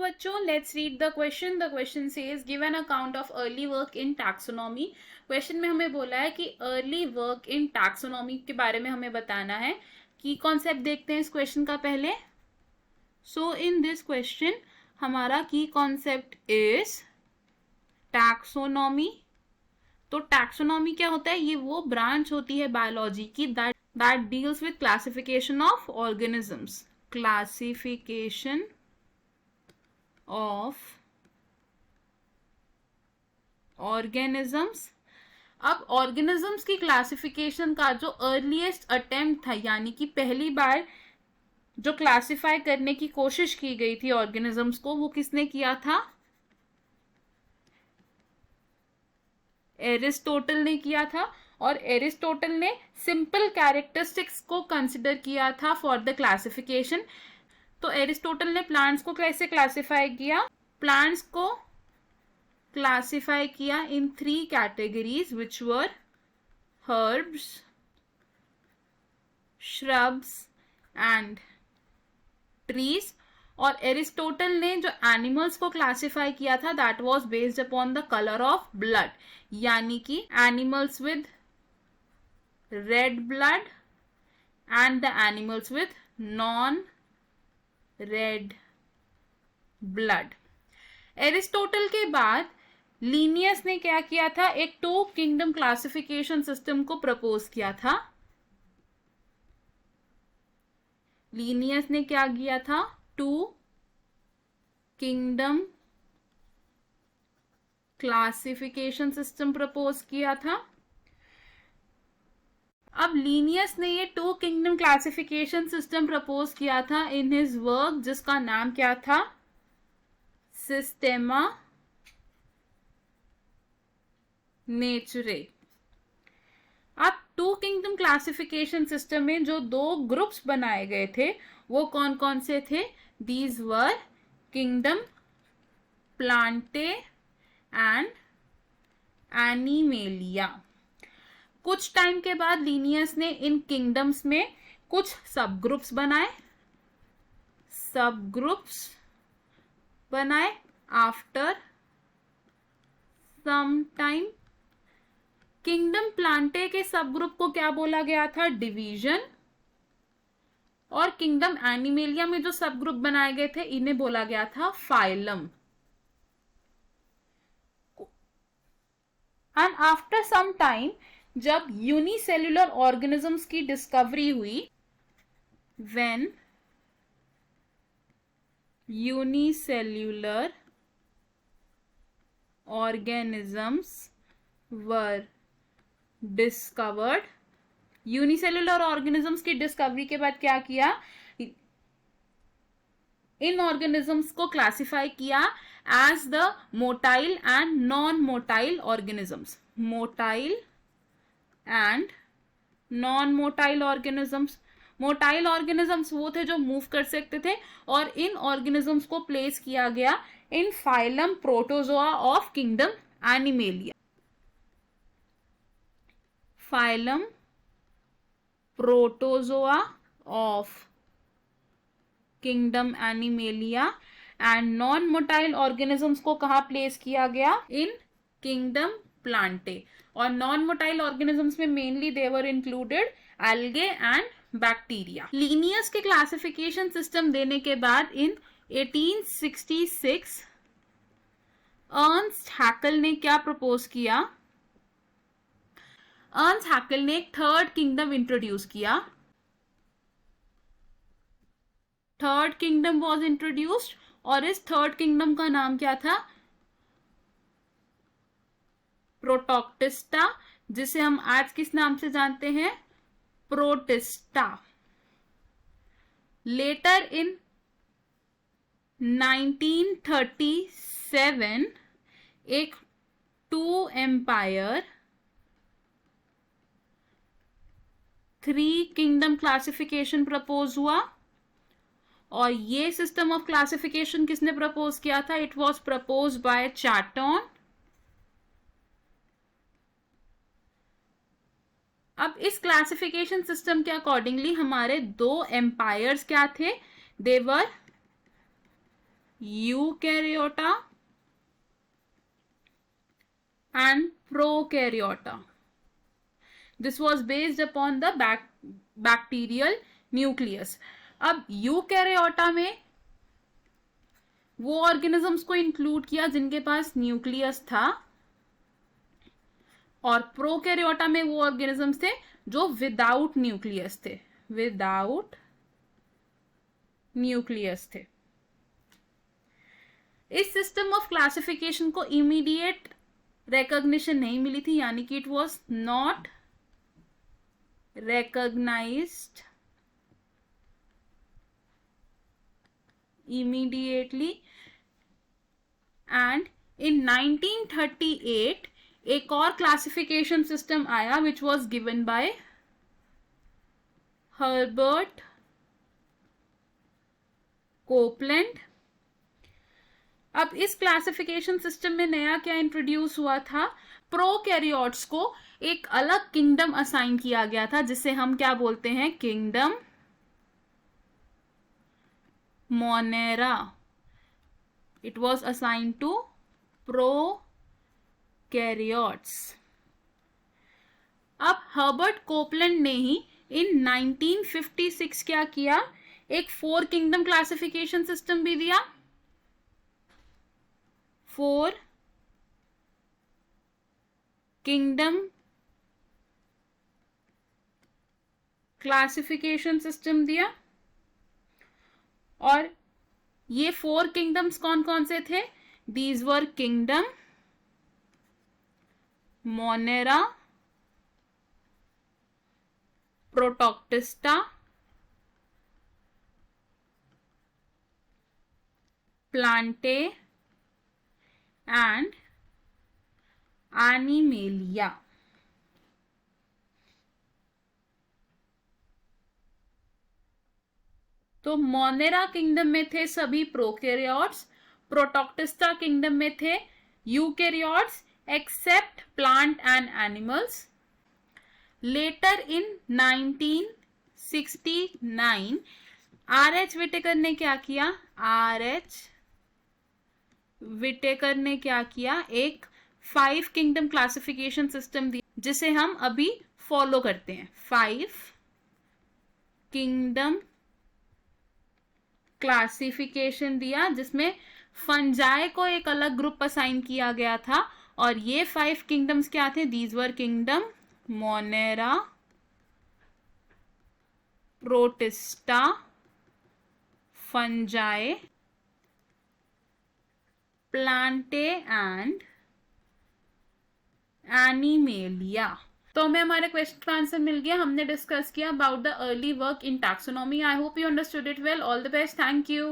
बच्चों, let's read the question. The question says give an account of early work in taxonomy. Question में हमें बोला है कि अर्ली वर्क इन टैक्सोनॉमी के बारे में हमें बताना है. की कॉन्सेप्ट देखते हैं इस क्वेश्चन का पहले. सो इन दिस क्वेश्चन हमारा की कॉन्सेप्ट इज टैक्सोनॉमी. तो टैक्सोनॉमी क्या होता है? ये वो ब्रांच होती है बायोलॉजी की that deals with classification of organisms. Classification of organisms. अब ऑर्गेनिजम्स की क्लासिफिकेशन का जो अर्लीस्ट अटेम्प्ट था, यानी कि पहली बार जो क्लासिफाई करने की कोशिश की गई थी ऑर्गेनिजम्स को, वो किसने किया था? एरिस्टोटल ने किया था. और एरिस्टोटल ने सिंपल कैरेक्टरिस्टिक्स को कंसिडर किया था फॉर द क्लासिफिकेशन. तो एरिस्टोटल ने प्लांट्स को कैसे क्लासिफाई किया? प्लांट्स को क्लासिफाई किया इन 3 categories which were herbs, shrubs and trees. और एरिस्टोटल ने जो एनिमल्स को क्लासिफाई किया था that was based upon the colour of blood, यानी कि animals with red blood and the animals with non red blood. Aristotle के बाद लीनियस ने क्या किया था? एक 2 किंगडम क्लासिफिकेशन सिस्टम को प्रपोज किया था. लीनियस ने क्या किया था? 2 किंगडम क्लासिफिकेशन सिस्टम प्रपोज किया था. अब लीनियस ने ये 2 किंगडम क्लासिफिकेशन सिस्टम प्रपोज किया था इन हिज वर्क, जिसका नाम क्या था? सिस्टेमा नेचुरे. अब 2 किंगडम क्लासिफिकेशन सिस्टम में जो 2 ग्रुप्स बनाए गए थे वो कौन कौन से थे? These were kingdom Plantae and animalia. कुछ टाइम के बाद लीनियस ने इन किंगडम्स में कुछ सब ग्रुप्स बनाए. After some time kingdom Plantae के सब ग्रुप को क्या बोला गया था? डिवीजन. और किंगडम एनिमेलिया में जो सब ग्रुप बनाए गए थे इन्हें बोला गया था phylum. And after some time जब यूनिसेल्युलर ऑर्गेनिजम्स की डिस्कवरी हुई, when unicellular organisms were discovered. Unicellular organisms की डिस्कवरी के बाद क्या किया? इन ऑर्गेनिजम्स को क्लासिफाई किया as the motile and non motile organisms. Motile and non motile organisms. Motile organisms वो थे जो मूव कर सकते थे, और इन ऑर्गेनिजम्स को प्लेस किया गया in phylum protozoa of kingdom Animalia. Phylum protozoa of kingdom Animalia. And non motile organisms को कहाँ प्लेस किया गया? In kingdom Plantae. और नॉन मोटाइल ऑर्गेनिजम्स में mainly they were included algae and bacteria. Linnaeus के classification system देने के बाद इन 1866 अर्नस्ट हैकल ने क्या प्रपोज किया? अर्नस्ट हैकल ने एक 3rd किंगडम इंट्रोड्यूस किया. 3rd किंगडम वॉज इंट्रोड्यूस्ड, और इस 3rd किंगडम का नाम क्या था? प्रोटोक्टिस्टा, जिसे हम आज किस नाम से जानते हैं? प्रोटिस्टा. लेटर इन 1937 एक 2 एम्पायर 3 किंगडम क्लासिफिकेशन प्रपोज हुआ. और ये सिस्टम ऑफ क्लासिफिकेशन किसने प्रपोज किया था? It was propose by चार्टन. अब इस क्लासिफिकेशन सिस्टम के अकॉर्डिंगली हमारे 2 एम्पायर्स क्या थे? दे वर eukaryota and prokaryota. This was based upon the bacterial nucleus. अब यूकैरियोटा में वो ऑर्गेनिजम्स को इंक्लूड किया जिनके पास न्यूक्लियस था, और प्रोकैरियोटा में वो ऑर्गेनिजम्स थे जो विदाउट न्यूक्लियस थे, विदाउट न्यूक्लियस थे. इस सिस्टम ऑफ क्लासिफिकेशन को इमीडिएट रिकॉग्निशन नहीं मिली थी, यानी कि it was not recognized immediately, and in 1938 एक और क्लासिफिकेशन सिस्टम आया which was given by Herbert Copeland. अब इस क्लासिफिकेशन सिस्टम में नया क्या इंट्रोड्यूस हुआ था, प्रोकैरियोट्स को एक अलग किंगडम असाइन किया गया था जिसे हम क्या बोलते हैं, kingdom Monera. It was assign to prokaryotes. अब हर्बर्ट कोपलैंड ने ही इन 1956 क्या किया, एक 4 किंगडम क्लासिफिकेशन सिस्टम भी दिया. 4 किंगडम क्लासिफिकेशन सिस्टम दिया. और ये 4 किंगडम्स कौन कौन से थे, these were kingdom Monera, Protoctista, Plantae and Animalia. तो मोनेरा किंगडम में थे सभी प्रोकैरियोट्स, प्रोटोक्टिस्टा किंगडम में थे eukaryotes except plant and animals. Later in 1969 R H. Whittaker ने क्या किया, आर.एच. विटेकर ने क्या किया, एक 5 किंगडम क्लासिफिकेशन सिस्टम दिया जिसे हम अभी फॉलो करते हैं. 5 किंगडम क्लासिफिकेशन दिया जिसमें फंजाई को एक अलग ग्रुप असाइन किया गया था, और ये 5 किंगडम्स क्या थे, these were kingdom Monera, protista, fungi, Plantae and Animalia. तो हमें हमारे क्वेश्चन का आंसर मिल गया. हमने डिस्कस किया about the early work in taxonomy. I hope you understood it well. All the best. Thank you.